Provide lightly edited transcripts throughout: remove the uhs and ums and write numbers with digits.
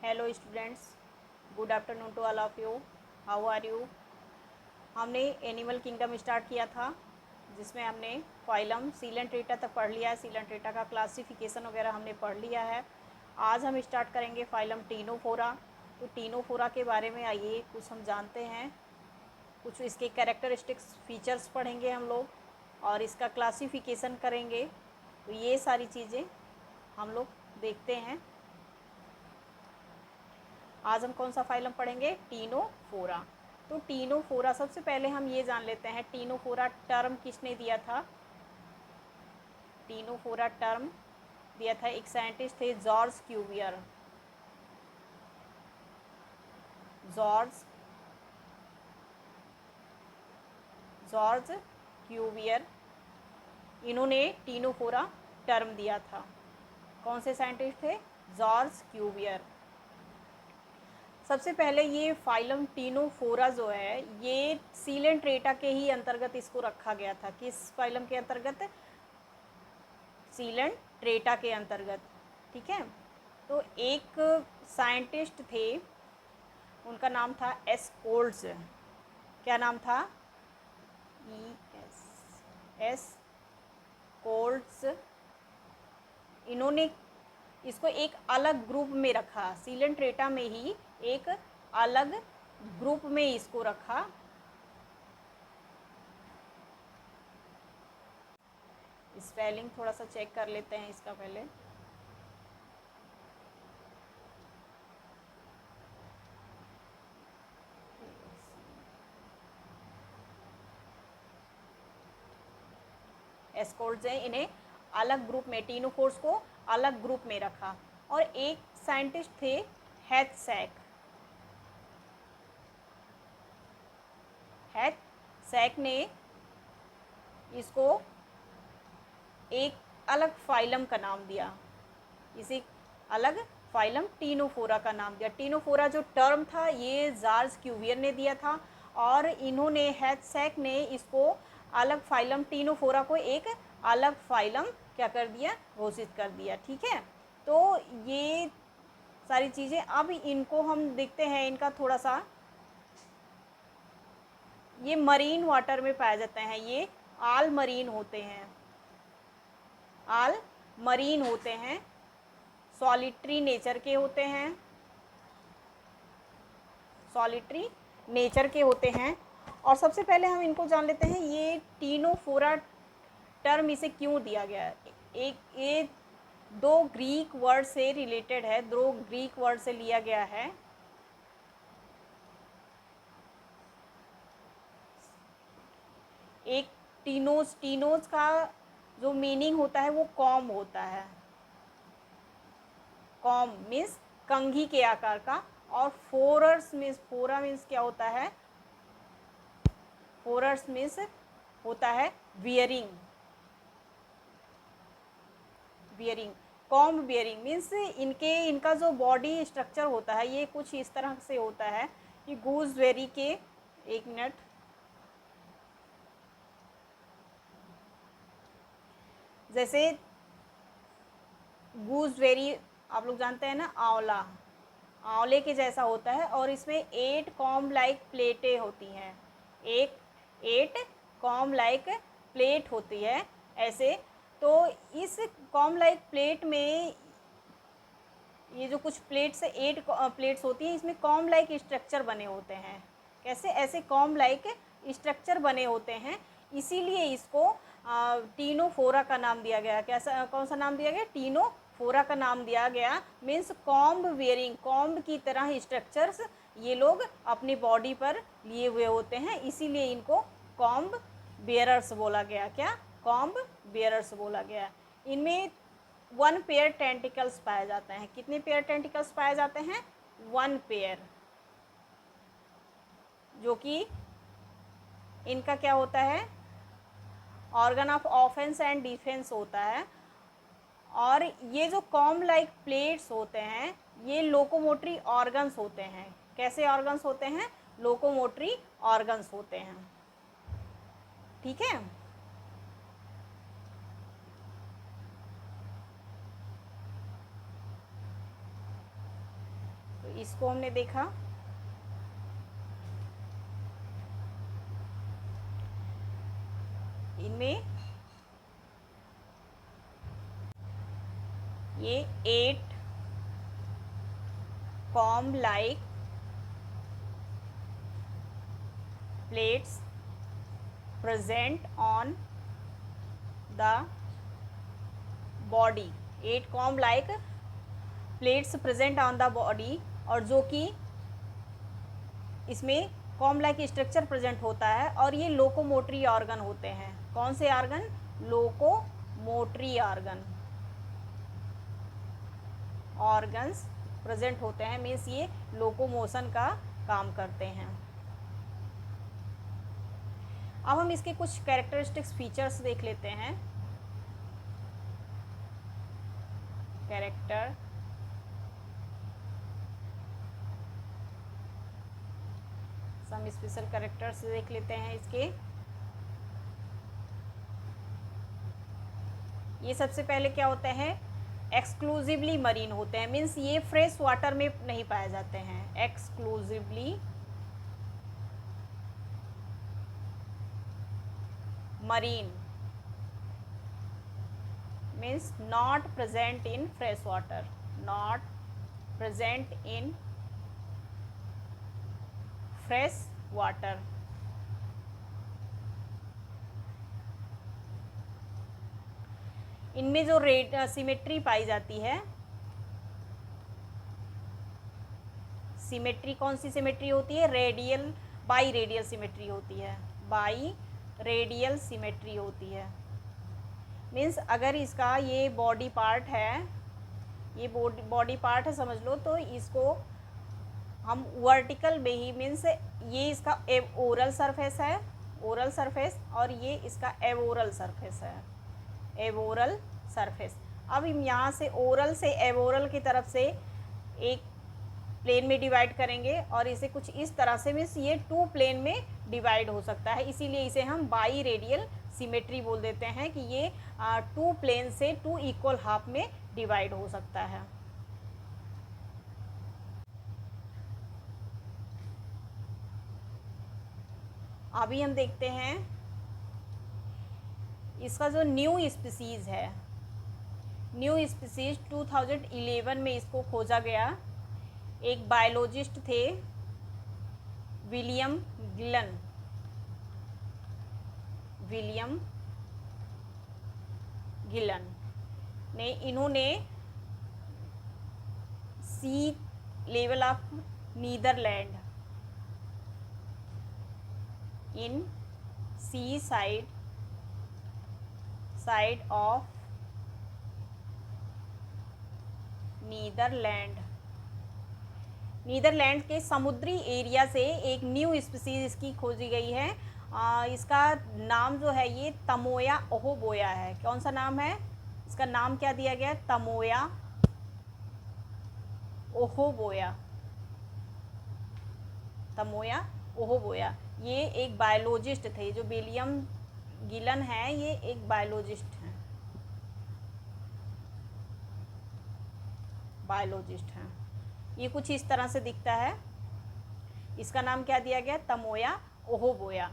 Hello students, good afternoon to all of you. How are you. हमने animal kingdom start किया था, जिसमें हमने फाइलम सीलेंट्रेटा तक पढ़ लिया है। सीलेंट्रेटा का क्लासिफिकेशन वगैरह हमने पढ़ लिया है। आज हम स्टार्ट करेंगे फाइलम टीनोफोरा। तो टीनोफोरा के बारे में आइए कुछ हम जानते हैं। कुछ इसके कैरेक्टरिस्टिक्स फीचर्स पढ़ेंगे हम लोग और इसका क्लासिफिकेशन करेंगे। तो ये सारी चीज़ें हम लोग देखते हैं। आज हम कौन सा फाइलम पढ़ेंगे? टीनोफोरा। तो टीनोफोरा, सबसे पहले हम ये जान लेते हैं टीनोफोरा टर्म किसने दिया था। टीनोफोरा टर्म दिया था एक साइंटिस्ट थे, George Cuvier. George George Cuvier, इन्होंने टीनोफोरा टर्म दिया था। कौन से साइंटिस्ट थे? George Cuvier. सबसे पहले ये फाइलम टीनोफोरा जो है, ये सीलेंट्रेटा के ही अंतर्गत इसको रखा गया था। किस फाइलम के अंतर्गत? सीलेंट्रेटा के अंतर्गत। ठीक है। तो एक साइंटिस्ट थे, उनका नाम था एस्कोल्ड्स। क्या नाम था? S colds. इन्होंने इसको एक अलग ग्रुप में रखा, सीलेंट्रेटा में ही एक अलग ग्रुप में इसको रखा। स्पेलिंग थोड़ा सा चेक कर लेते हैं इसका पहले। एस्कोल्ड्स हैं, इन्हें अलग ग्रुप में, टीनोफोर्स को अलग ग्रुप में रखा। और एक साइंटिस्ट थे हैथसैक। हैथसैक ने इसको एक अलग फाइलम का नाम दिया। इसी अलग फाइलम टीनोफोरा का नाम दिया। टीनोफोरा जो टर्म था ये जॉर्ज क्यूवियर ने दिया था, और इन्होंने, हैथसैक ने इसको अलग फाइलम टीनोफोरा को एक अलग फाइलम क्या कर दिया? घोषित कर दिया। ठीक है। तो ये सारी चीज़ें, अब इनको हम देखते हैं। इनका थोड़ा सा, ये मरीन वाटर में पाए जाते हैं। ये आल मरीन होते हैं, आल मरीन होते हैं, सॉलिटरी नेचर के होते हैं, सॉलिटरी नेचर के होते हैं। और सबसे पहले हम इनको जान लेते हैं, ये टीनोफोरा टर्म इसे क्यों दिया गया है। एक ये दो ग्रीक वर्ड से रिलेटेड है, दो ग्रीक वर्ड से लिया गया है। एक टीनोस, टीनोस का जो मीनिंग होता है वो कॉम होता है। कॉम मीन्स कंघी के आकार का, और फोरस मीन्स, फोरा मीन्स क्या होता है? फोरस मीन्स होता है bearing. Bearing, comb bearing means इनका जो बॉडी स्ट्रक्चर होता है ये कुछ इस तरह से होता है कि गूसबेरी के, एक मिनट, जैसे गूसबेरी आप लोग जानते हैं ना, आंवला, आंवले के जैसा होता है, और इसमें 8 कॉम्ब लाइक प्लेटें होती हैं। एक 8 कॉम्ब लाइक प्लेट होती है ऐसे। तो इस कॉम्ब लाइक प्लेट में, ये जो कुछ प्लेट्स, 8 प्लेट्स होती हैं, इसमें कॉम्ब लाइक स्ट्रक्चर बने होते हैं। कैसे? ऐसे कॉम्ब लाइक स्ट्रक्चर बने होते हैं, इसीलिए इसको टीनोफोरा का नाम दिया गया। कैसा, कौन सा नाम दिया गया? टीनोफोरा का नाम दिया गया। मीन्स कॉम्ब बियरिंग, कॉम्ब की तरह स्ट्रक्चर्स ये लोग अपनी बॉडी पर लिए हुए होते हैं, इसीलिए इनको कॉम्ब बियरर्स बोला गया। क्या? कॉम्ब बियरर्स बोला गया। इनमें 1 पेयर टेंटिकल्स पाए जाते हैं। कितने पेयर टेंटिकल्स पाए जाते हैं? 1 पेयर, जो कि इनका क्या होता है? Organ of offence and defence होता है। और ये जो कॉम्ब लाइक प्लेट्स होते हैं ये लोकोमोटरी ऑर्गन्स होते हैं। कैसे ऑर्गन्स होते हैं? लोकोमोटरी ऑर्गन्स होते हैं। ठीक है। इसको हमने देखा। इनमें ये 8 comb like plates present on the body, 8 comb like plates present on the body, और जो कि इसमें कॉम्ब लाइक स्ट्रक्चर प्रेजेंट होता है, और ये लोकोमोटरी ऑर्गन होते हैं। कौन से ऑर्गन? लोकोमोटरी ऑर्गन्स प्रेजेंट होते हैं, मीन्स ये लोकोमोशन का काम करते हैं। अब हम इसके कुछ कैरेक्टरिस्टिक्स फीचर्स देख लेते हैं। कैरेक्टर सम स्पेशल कैरेक्टर्स देख लेते हैं इसके। ये सबसे पहले क्या होते हैं? एक्सक्लूसिवली मरीन होते हैं, मीन्स ये फ्रेश वाटर में नहीं पाए जाते हैं। Exclusively marine means not present in fresh water, not present in fresh water. इनमें जो सिमेट्री पाई जाती है, सिमेट्री कौन सी सिमेट्री होती है? रेडियल, बाई रेडियल सिमेट्री होती है, बाई रेडियल सिमेट्री होती है। मीन्स अगर इसका ये बॉडी पार्ट है, ये बॉडी पार्ट है समझ लो, तो इसको हम वर्टिकल में ही, मीन्स ये इसका ओरल सरफेस है, ओरल सरफेस, और ये इसका एवोरल सरफेस है, एवोरल सरफेस। अब हम यहाँ से ओरल से एवोरल की तरफ से एक प्लेन में डिवाइड करेंगे, और इसे कुछ इस तरह से, मीन्स ये 2 प्लेन में डिवाइड हो सकता है, इसीलिए इसे हम बाई रेडियल सिमेट्री बोल देते हैं कि ये 2 प्लेन से 2 इक्वल हाफ में डिवाइड हो सकता है। अभी हम देखते हैं इसका जो न्यू स्पीसीज़ है, न्यू स्पीसीज 2011 में इसको खोजा गया। एक बायोलॉजिस्ट थे विलियम गिलन ने, इन्होंने sea level of Netherland in sea side of Netherland के समुद्री एरिया से एक न्यू स्पीसीज इसकी खोजी गई है। इसका नाम जो है ये तमोया ओहोबोया है। कौन सा नाम है इसका? नाम क्या दिया गया है? तमोया ओहोबोया। ये एक बायोलॉजिस्ट थे, जो विलियम गिलन है, ये एक बायोलॉजिस्ट हैं, ये कुछ इस तरह से दिखता है। इसका नाम क्या दिया गया? तमोया ओहोबोया।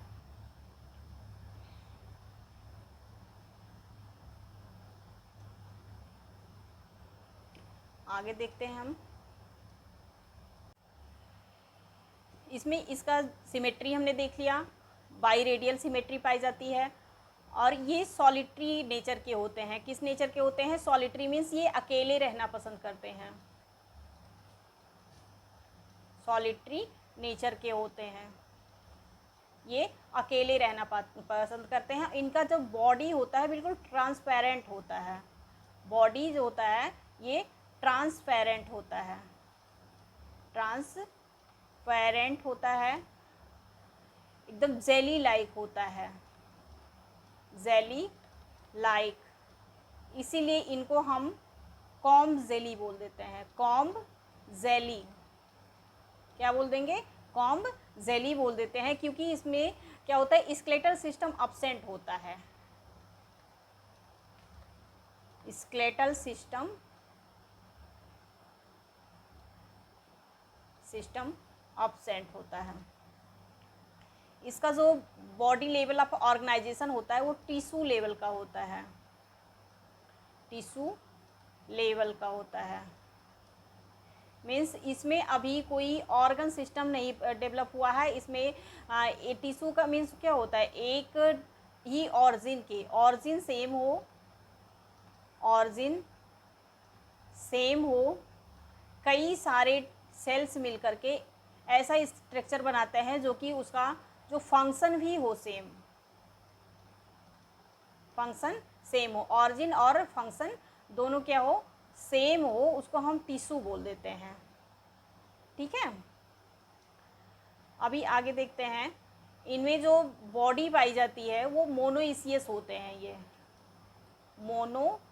आगे देखते हैं हम। इसमें इसका सिमेट्री हमने देख लिया, बाई रेडियल सिमेट्री पाई जाती है, और ये सॉलिटरी नेचर के होते हैं। किस नेचर के होते हैं? सॉलिटरी मीन्स ये अकेले रहना पसंद करते हैं, सॉलिटरी नेचर के होते हैं, ये अकेले रहना पसंद करते हैं। इनका जो बॉडी होता है बिल्कुल ट्रांसपेरेंट होता है, बॉडी जो होता है ये ट्रांसपेरेंट होता है, ट्रांसपेरेंट होता है, एकदम जेली लाइक होता है, जेली लाइक। इसीलिए इनको हम कॉम्ब जेली बोल देते हैं, कॉम्ब जेली। क्या बोल देंगे? कॉम्ब जेली बोल देते हैं, क्योंकि इसमें क्या होता है? स्केलेटल सिस्टम अब्सेंट होता है, स्केलेटल सिस्टम सिस्टम अब्सेंट होता है। इसका जो बॉडी लेवल ऑफ ऑर्गेनाइजेशन होता है वो टिश्यू लेवल का होता है, टिश्यू लेवल का होता है। मीन्स इसमें अभी कोई ऑर्गन सिस्टम नहीं डेवलप हुआ है। इसमें टिश्यू का मीन्स क्या होता है, एक ही ऑरिजिन सेम हो, ऑरिजिन सेम हो, कई सारे सेल्स मिल करके ऐसा स्ट्रक्चर बनाते हैं जो कि उसका जो फंक्शन भी हो सेम, फंक्शन सेम हो, ऑरिजिन और फंक्शन दोनों क्या हो, सेम हो, उसको हम टिश्यू बोल देते हैं। ठीक है, अभी आगे देखते हैं। इनमें जो बॉडी पाई जाती है वो मोनोइसियस होते हैं, ये मोनोइसियस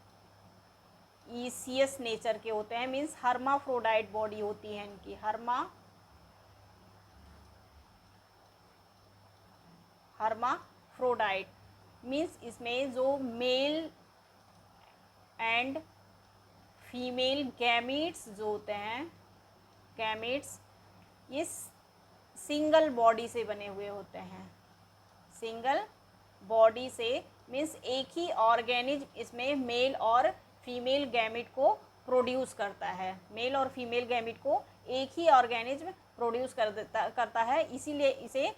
नेचर के होते हैं। मीन्स हर्माफ्रोडाइट बॉडी होती है इनकी, हर्माफ्रोडाइट मीन्स इसमें जो मेल एंड फीमेल गैमीट्स जो होते हैं, गैमीट्स ये सिंगल बॉडी से बने हुए होते हैं, सिंगल बॉडी से मीन्स एक ही ऑर्गेनिज्म इसमें मेल और फीमेल गैमीट को प्रोड्यूस करता है, मेल और फीमेल गैमीट को एक ही ऑर्गेनिज्म प्रोड्यूस करता है, इसीलिए इसे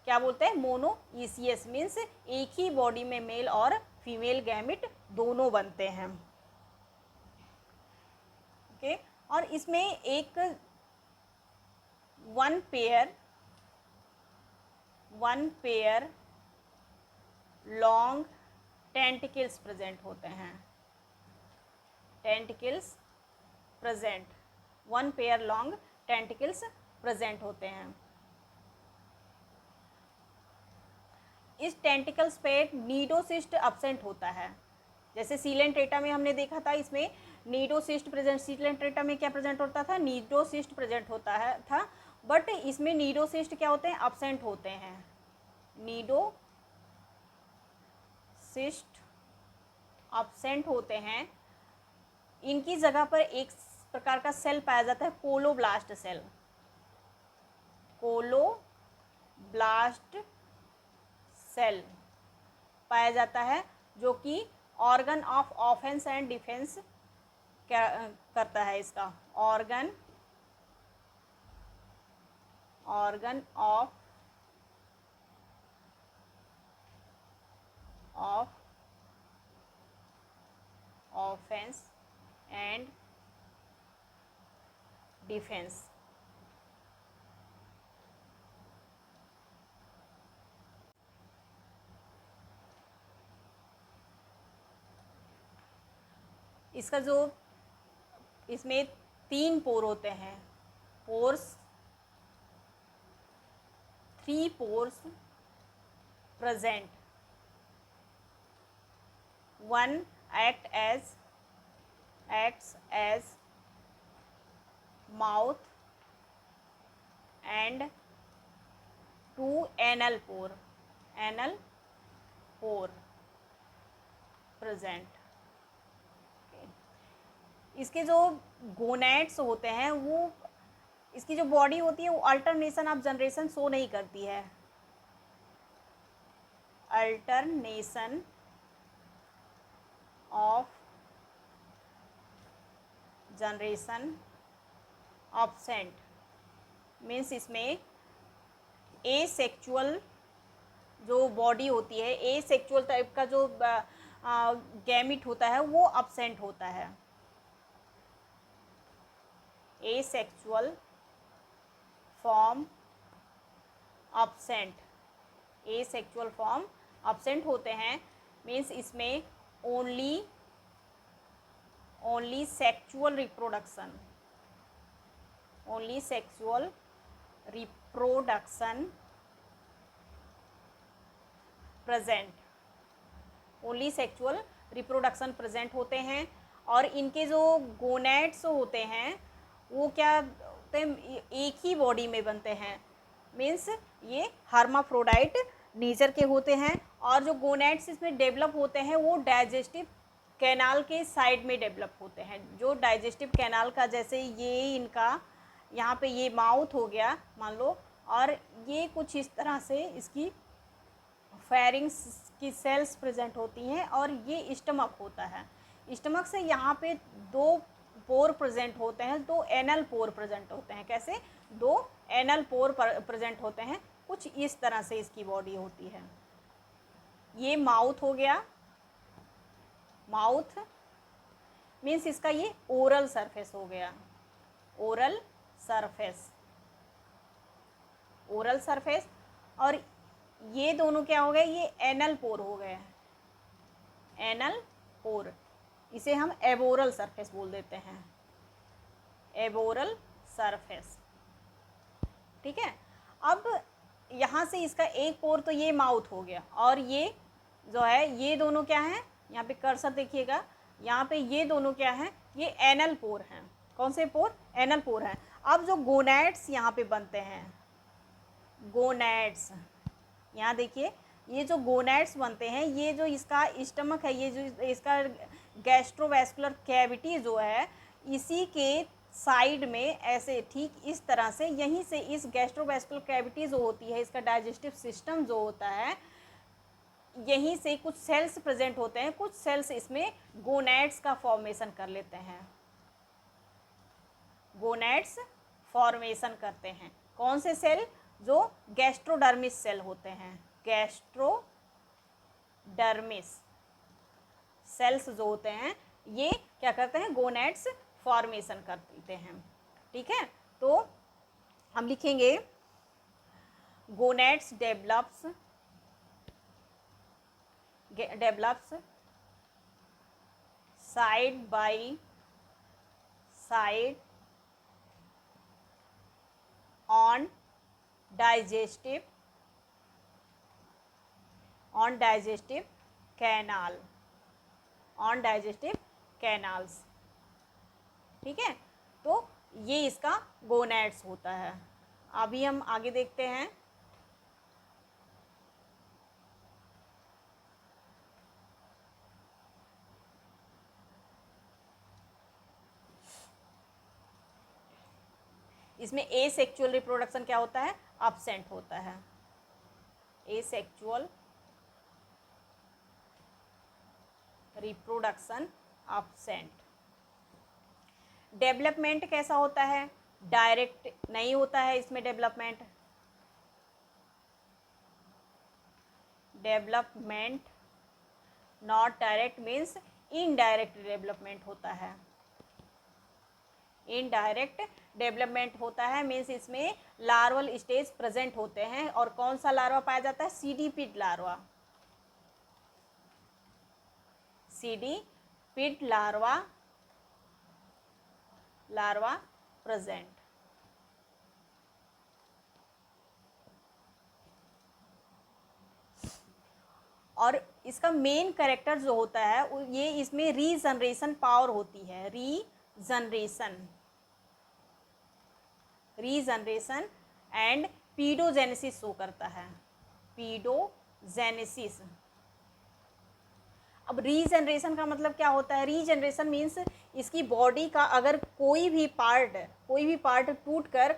क्या बोलते हैं, मोनोइसियस। मीन्स एक ही बॉडी में मेल और फीमेल गैमीट दोनों बनते हैं। ओके, और इसमें एक one pair long tentacles present होते हैं, tentacles present, one pair long tentacles present होते हैं। इस टेंटिकल्स पे नीडोसिस्ट अब्सेंट होता है। जैसे सीलेंट्रेटा में हमने देखा था, इसमें नीडोसिस्ट प्रेजेंट, सीलेंट्रेटा में क्या प्रेजेंट होता था, नीडोसिस्ट प्रेजेंट होता है था, बट इसमें नीडोसिस्ट क्या होते हैं, अब्सेंट होते हैं, नीडोसिस्ट अब्सेंट होते हैं। इनकी जगह पर एक प्रकार का सेल पाया जाता है, कोलोब्लास्ट सेल, कोलोब्लास्ट सेल पाया जाता है, जो कि organ of offence and defence क्या करता है, इसका organ of offence and defence. इसका जो इसमें 3 पोर होते हैं, three pores present, one acts as mouth and 2 anal pore present। इसके जो गोनेट्स होते हैं वो, इसकी जो बॉडी होती है वो अल्टरनेशन ऑफ जनरेशन शो नहीं करती है, alternation of generation absent. Means इसमें एसेक्सुअल जो बॉडी होती है, एसेक्सुअल टाइप का जो गैमिट होता है वो अब्सेंट होता है, asexual form absent, asexual form absent होते हैं। मीन्स इसमें only sexual reproduction, only sexual reproduction present, only sexual reproduction present होते हैं। और इनके जो गोनेट्स होते हैं वो क्या होते हैं, एक ही बॉडी में बनते हैं। मीन्स ये हर्माफ्रोडाइट नेचर के होते हैं। और जो गोनेट्स इसमें डेवलप होते हैं वो डाइजेस्टिव कैनाल के साइड में डेवलप होते हैं, जो डाइजेस्टिव कैनाल का, जैसे ये इनका यहाँ पे ये माउथ हो गया मान लो, और ये कुछ इस तरह से इसकी फेरिंग्स की सेल्स प्रेजेंट होती हैं, और ये स्टमक होता है। स्टमक से यहाँ पे दो पोर प्रेजेंट होते हैं, दो एनल पोर प्रेजेंट होते हैं। कैसे? दो एनल पोर प्रेजेंट होते हैं। कुछ इस तरह से इसकी बॉडी होती है। ये माउथ हो गया। माउथ मीन्स इसका ये ओरल सरफेस हो गया, ओरल सरफेस, ओरल सरफेस। और ये दोनों क्या हो गए? ये एनल पोर हो गए, एनल पोर। इसे हम एबोरल सरफेस बोल देते हैं, एबोरल सरफेस। ठीक है। अब यहाँ से इसका एक पोर तो ये माउथ हो गया, और ये जो है ये दोनों क्या हैं? यहाँ पे कर्सर देखिएगा, यहाँ पे ये दोनों क्या हैं? ये एनल पोर हैं। कौन से पोर? एनल पोर हैं। अब जो गोनैड्स यहाँ पे बनते हैं, गोनैड्स, यहाँ देखिए ये जो गोनैड्स बनते हैं, ये जो इसका स्टमक है, ये जो इसका गैस्ट्रोवैस्कुलर कैविटी जो है, इसी के साइड में ऐसे ठीक इस तरह से, यहीं से इस गैस्ट्रोवैस्कुलर कैविटी जो होती है, इसका डाइजेस्टिव सिस्टम जो होता है, यहीं से कुछ सेल्स प्रेजेंट होते हैं। कुछ सेल्स इसमें गोनैड्स का फॉर्मेशन कर लेते हैं, गोनैड्स फॉर्मेशन करते हैं। कौन से सेल? जो गैस्ट्रोडर्मिस सेल होते हैं, गैस्ट्रोडर्मिस सेल्स जो होते हैं, ये क्या करते हैं? गोनैड्स फॉर्मेशन कर देते हैं। ठीक है। तो हम लिखेंगे gonads develops side by side on digestive canal, on digestive canals। ठीक है। तो ये इसका गोनैड्स होता है। अभी हम आगे देखते हैं। इसमें एसेक्सुअल रिप्रोडक्शन क्या होता है? अब्सेंट होता है, एसेक्सुअल रिप्रोडक्शन अब्सेंट। डेवलपमेंट कैसा होता है? डायरेक्ट नहीं होता है इसमें development. Development not direct means indirect development होता है। इनडायरेक्ट डेवलपमेंट होता है मीन्स इसमें लार्वल स्टेज प्रेजेंट होते हैं। और कौन सा लार्वा पाया जाता है? सीडीपिड लार्वा, सीडीपिड लार्वा, लार्वा प्रेजेंट। और इसका मेन कैरेक्टर जो होता है, ये इसमें रीजनरेशन पावर होती है, रीजनरेशन एंड पीडोजेनेसिस शो करता है, पीडोजेनेसिस। अब रीजनरेशन का मतलब क्या होता है? रीजनरेशन मीन्स इसकी बॉडी का अगर कोई भी पार्ट टूट कर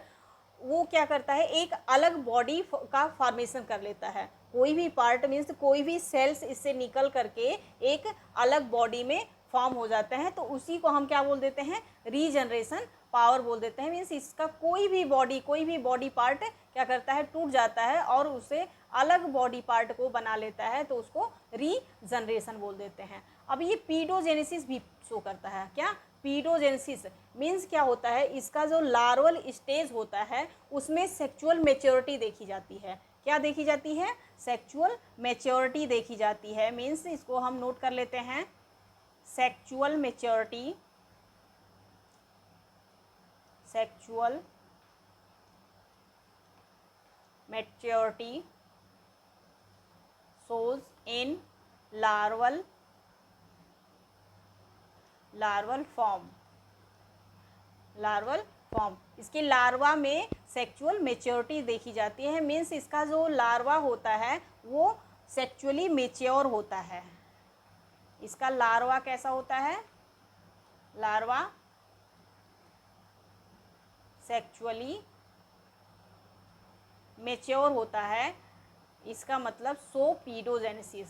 वो क्या करता है? एक अलग बॉडी का फॉर्मेशन कर लेता है। कोई भी पार्ट मीन्स कोई भी सेल्स इससे निकल करके एक अलग बॉडी में फॉर्म हो जाते हैं, तो उसी को हम क्या बोल देते हैं? रीजनरेशन पावर बोल देते हैं। मीन्स इसका कोई भी बॉडी पार्ट क्या करता है? टूट जाता है और उसे अलग बॉडी पार्ट को बना लेता है, तो उसको रीजनरेशन बोल देते हैं। अब ये पीडोजेनेसिस भी शो करता है। क्या? पीडोजेनेसिस मीन्स क्या होता है? इसका जो लार्वल स्टेज होता है उसमें सेक्सुअल मैच्योरिटी देखी जाती है। क्या देखी जाती है? सेक्सुअल मैच्योरिटी देखी जाती है। मीन्स इसको हम नोट कर लेते हैं, sexual maturity, sexual maturity shows in larval form. इसके लार्वा में सेक्सुअल मैच्योरिटी देखी जाती है। मीन्स इसका जो लार्वा होता है वो सेक्सुअली मैच्योर होता है। इसका लार्वा कैसा होता है? लार्वा सेक्चुअली मेच्योर होता है, इसका मतलब सोपीडोजेनेसिस,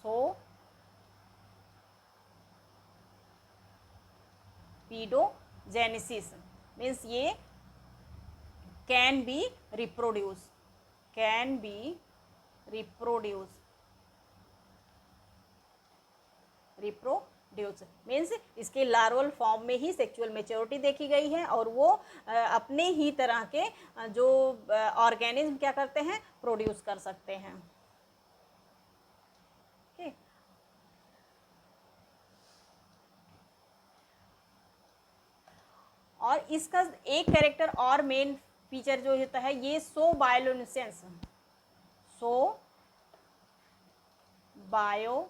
सोपीडोजेनेसिस मीन्स ये can be reproduce, can be reproduce, reproduce means इसके लार्वल फॉर्म में ही सेक्सुअल मेच्योरिटी देखी गई है और वो अपने ही तरह के जो ऑर्गेनिज्म क्या करते हैं, प्रोड्यूस कर सकते हैं। ओके, और इसका एक कैरेक्टर और मेन फीचर जो होता है ये सो बायोल्यूमिनेसेंस, सो बायोल्यूमिनेसेंस,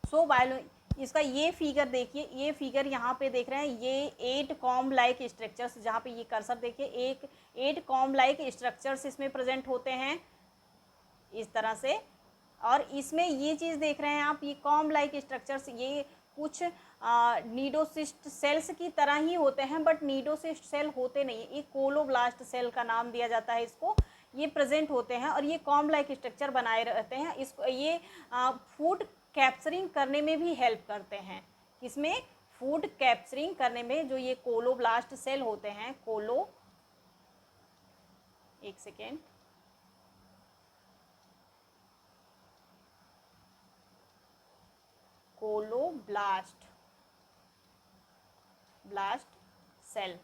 सो बायो, इसका ये फिगर देखिए, ये फिगर यहाँ पे देख रहे हैं, ये 8 कॉम्ब लाइक स्ट्रक्चर्स, जहाँ पे ये कर्सर देखिए, एक 8 कॉम्ब लाइक स्ट्रक्चर्स इसमें प्रेजेंट होते हैं इस तरह से। और इसमें ये चीज़ देख रहे हैं आप, ये कॉम्ब लाइक स्ट्रक्चर्स ये कुछ नीडोसिस्ट सेल्स की तरह ही होते हैं, बट नीडोसिस्ट सेल होते नहीं है, ये कोलोब्लास्ट सेल का नाम दिया जाता है इसको। ये प्रेजेंट होते हैं और ये कॉम्ब लाइक स्ट्रक्चर बनाए रहते हैं। इसको ये फूड कैप्चरिंग करने में भी हेल्प करते हैं, किसमें, फूड कैप्चरिंग करने में। जो ये कोलोब्लास्ट सेल होते हैं, एक second, colloblast cell,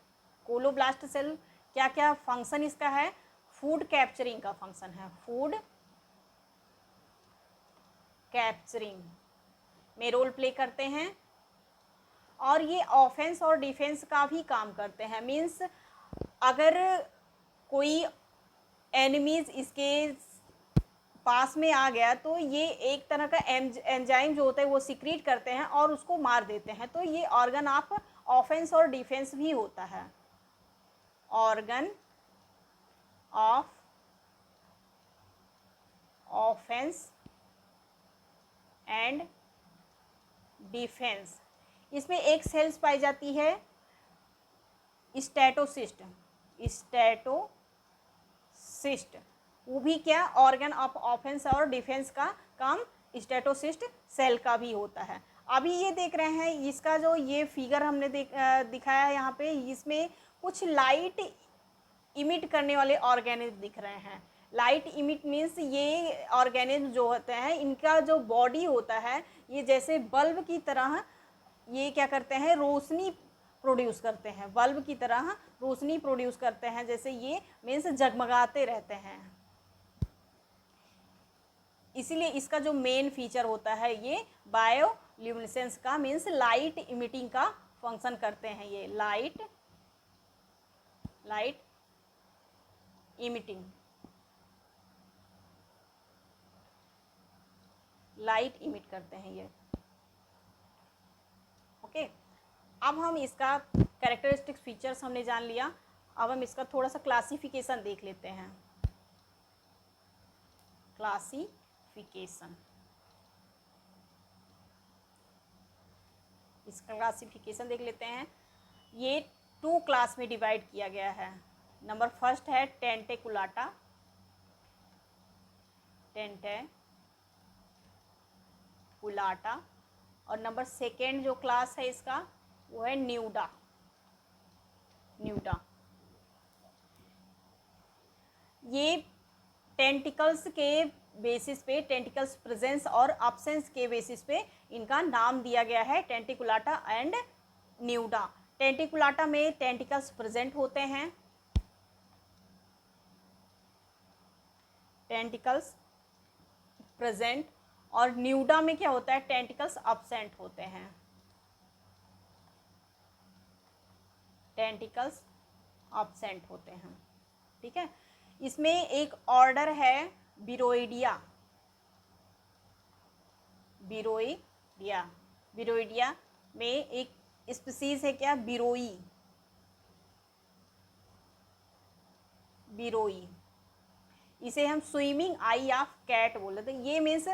colloblast cell क्या क्या फंक्शन इसका है, फूड कैप्चरिंग का फंक्शन है, फूड कैप्चरिंग में रोल प्ले करते हैं। और ये ऑफेंस और डिफेंस का भी काम करते हैं, मीन्स अगर कोई एनिमीज इसके पास में आ गया तो ये एक तरह का एंजाइम जो होता है वो सीक्रेट करते हैं और उसको मार देते हैं। तो ये ऑर्गन ऑफ ऑफेंस और डिफेंस भी होता है, organ of offence and defence. इसमें एक सेल्स पाई जाती है स्टैटोसिस्ट, स्टैटोसिस्ट, वो भी क्या, ऑर्गन ऑफ ऑफेंस और डिफेंस का काम स्टैटोसिस्ट सेल का भी होता है। अभी ये देख रहे हैं, इसका जो ये फिगर हमने दिखाया है यहाँ पे, इसमें कुछ लाइट इमिट करने वाले ऑर्गेनिज्म दिख रहे हैं। लाइट इमिट मीन्स ये ऑर्गेनिज्म जो होते हैं, इनका जो बॉडी होता है ये जैसे बल्ब की तरह ये क्या करते हैं, रोशनी प्रोड्यूस करते हैं, बल्ब की तरह रोशनी प्रोड्यूस करते हैं, जैसे ये मीन्स जगमगाते रहते हैं। इसीलिए इसका जो मेन फीचर होता है ये बायोल्यूमिनेसेंस का, मीन्स लाइट इमिटिंग का फंक्शन करते हैं। ये लाइट इमिटिंग, लाइट इमिट करते हैं ये। ओके, अब हम इसका कैरेक्टरिस्टिक फीचर्स हमने जान लिया, अब हम इसका थोड़ा सा क्लासिफिकेशन देख लेते हैं। इसका क्लासिफिकेशन देख लेते हैं। ये 2 क्लास में डिवाइड किया गया है। नंबर फर्स्ट है टेंटेकुलाटा, और नंबर सेकेंड जो क्लास है इसका वो है न्यूडा। ये टेंटिकल्स के बेसिस पे, टेंटिकल्स प्रेजेंस और अब्सेंस के बेसिस पे इनका नाम दिया गया है, टेंटिकुलाटा एंड न्यूडा। टेंटिकुलाटा में टेंटिकल्स प्रेजेंट होते हैं, टेंटिकल्स प्रेजेंट, और न्यूडा में क्या होता है, टेंटिकल्स अब्सेंट होते हैं, टेंटिकल्स अब्सेंट होते हैं। ठीक है, इसमें एक ऑर्डर है बिरोइडिया, बिरोइडिया में एक स्पीसीज है क्या, बिरोई। इसे हम स्विमिंग आई ऑफ कैट बोल देते हैं। ये मीन्स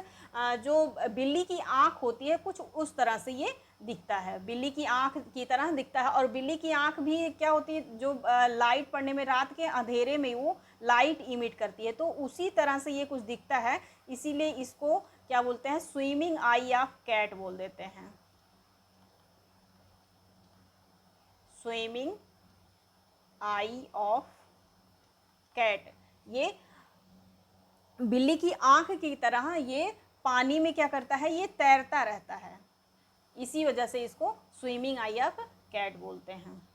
जो बिल्ली की आँख होती है कुछ उस तरह से ये दिखता है, बिल्ली की आँख की तरह दिखता है। और बिल्ली की आँख भी क्या होती है, जो लाइट पड़ने में रात के अंधेरे में वो लाइट इमिट करती है, तो उसी तरह से ये कुछ दिखता है, इसीलिए इसको क्या बोलते हैं, स्विमिंग आई ऑफ कैट बोल देते हैं। स्विमिंग आई ऑफ कैट, ये बिल्ली की आँख की तरह ये पानी में क्या करता है, ये तैरता रहता है, इसी वजह से इसको स्विमिंग आई ऑफ कैट बोलते हैं।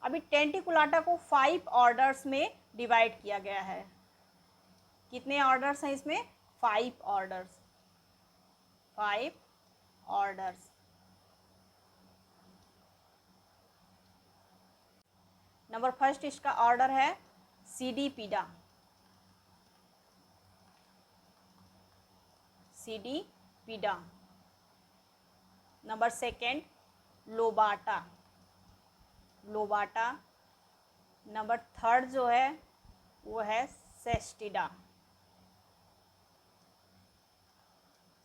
अभी टेंटिकुलाटा को 5 ऑर्डर्स में डिवाइड किया गया है। कितने ऑर्डर्स हैं इसमें, 5 ऑर्डर्स, 5 ऑर्डर्स। नंबर फर्स्ट इसका ऑर्डर है Cydippida, Cydippida. Number second Lobata, Lobata. Number third जो है वो है सेस्टिडा,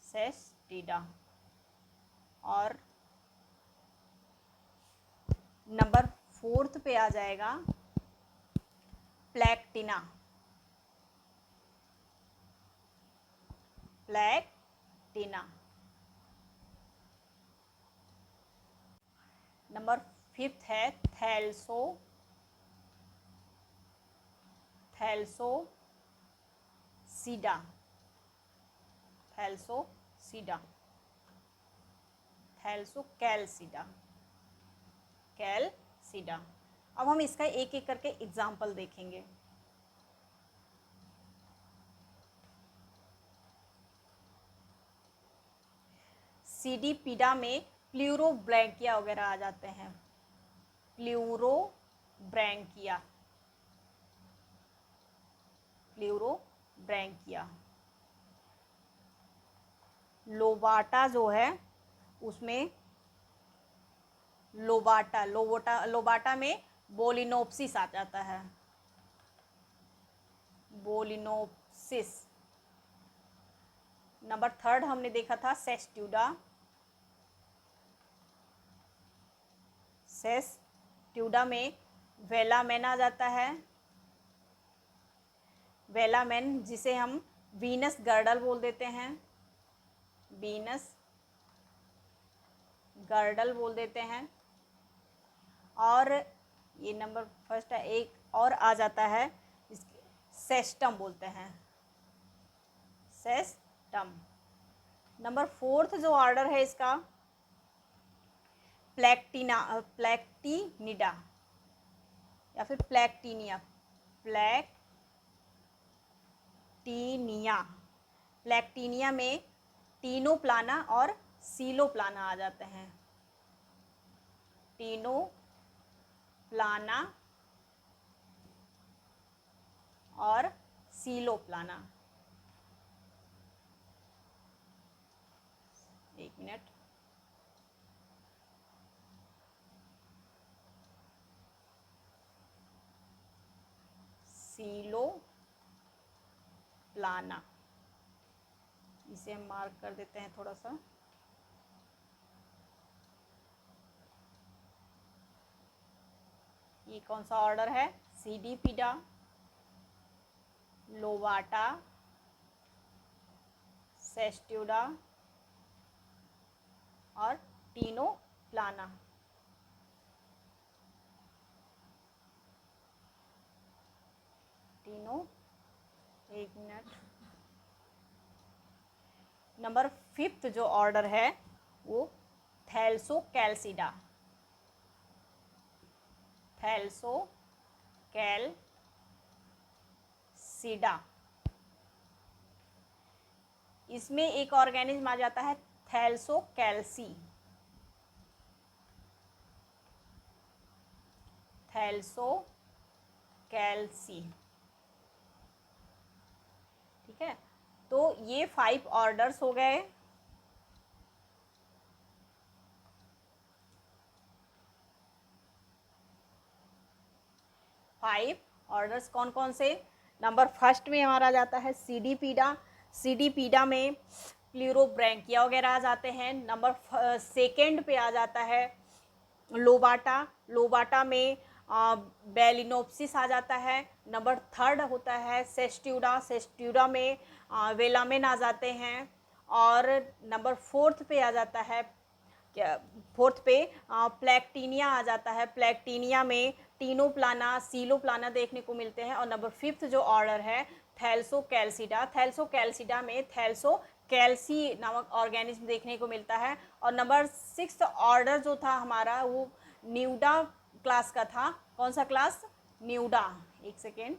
सेस्टिडा। और नंबर फोर्थ पे आ जाएगा प्लैक्टिना, प्लैक्टिना। नंबर फिफ्थ है थैल्सो, थैल्सोसीडा, थैल्सोसीडा, थैल्सोकैल्सीडा, कैल्सीडा। अब हम इसका एक एक करके एग्जाम्पल देखेंगे। सीडीपीडा में प्लूरोब्रैंकिया वगैरह आ जाते हैं, प्लूरोब्रैंकिया, प्लूरोब्रैंकिया। लोबाटा जो है उसमें लोबाटा में बोलिनोप्सिस आ जाता है, बोलिनोप्सिस। नंबर थर्ड हमने देखा था सेस्ट्यूडा, सेस्ट्यूडा में वेलामेन आ जाता है, वेलामेन जिसे हम वीनस गर्डल बोल देते हैं, वीनस गर्डल बोल देते हैं। और ये नंबर फर्स्ट है, एक और आ जाता है सेस्टम बोलते हैं, सेस्टम। नंबर फोर्थ जो ऑर्डर है इसका प्लैक्टिनिडा या फिर प्लैक्टिनिया, प्लैक्टिनिया में टीनोप्लाना और सीलोप्लाना आ जाते हैं, टीनोप्लाना और सीलोप्लाना। एक मिनट, सीलोप्लाना, इसे हम मार्क कर देते हैं थोड़ा सा। ये कौन सा ऑर्डर है, सीडीपीडा, लोबाटा, सेस्ट्यूडा और टीनोप्लाना। एक मिनट। नंबर फिफ्थ जो ऑर्डर है वो थैल्सोकैल्सीडा, थैल्सोकैल्सीडा। इसमें एक ऑर्गेनिज्म आ जाता है थैल्सोकैल्सी, थैल्सोकैल्सी। ठीक है, तो ये 5 ऑर्डर्स हो गए। फाइव ऑर्डर्स कौन कौन से, नंबर फर्स्ट में हमारा जाता है सीडीपीडा। सीडीपीडा में प्लूरोब्रैंकिया वगैरह आ जाते हैं। नंबर सेकेंड पे आ जाता है लोबाटा। लोबाटा में बेलिनोप्सिस आ जाता है। नंबर थर्ड होता है सेस्ट्यूडा। सेस्ट्यूडा में वेलामेन आ जाते हैं। और नंबर फोर्थ पे आ जाता है क्या, फोर्थ पे प्लेक्टीनिया आ जाता है। प्लेक्टीनिया में टीनोप्लाना, सीलोप्लाना देखने को मिलते हैं। और नंबर फिफ्थ जो ऑर्डर है थैल्सोकैल्सिडा। थैल्सोकैल्सिडा में थैल्सोकैल्सी नामक ऑर्गेनिज्म देखने को मिलता है। और नंबर सिक्स्थ ऑर्डर जो था हमारा वो न्यूडा क्लास का था। कौन सा क्लास? न्यूडा। एक सेकेंड,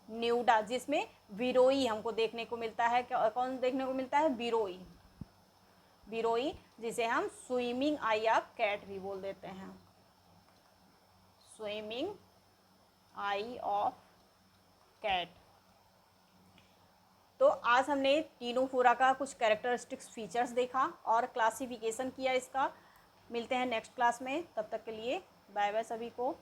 न्यूडा, जिसमें विरोई हमको देखने को मिलता है। कौन देखने को मिलता है? विरोई। विरोई, जिसे हम स्विमिंग आई ऑफ कैट भी बोल देते हैं। Swimming eye of cat. तो आज हमने टीनोफोरा का कुछ कैरेक्टरिस्टिक्स फीचर्स देखा और क्लासिफिकेशन किया इसका। मिलते हैं नेक्स्ट क्लास में, तब तक के लिए बाय बाय सभी को।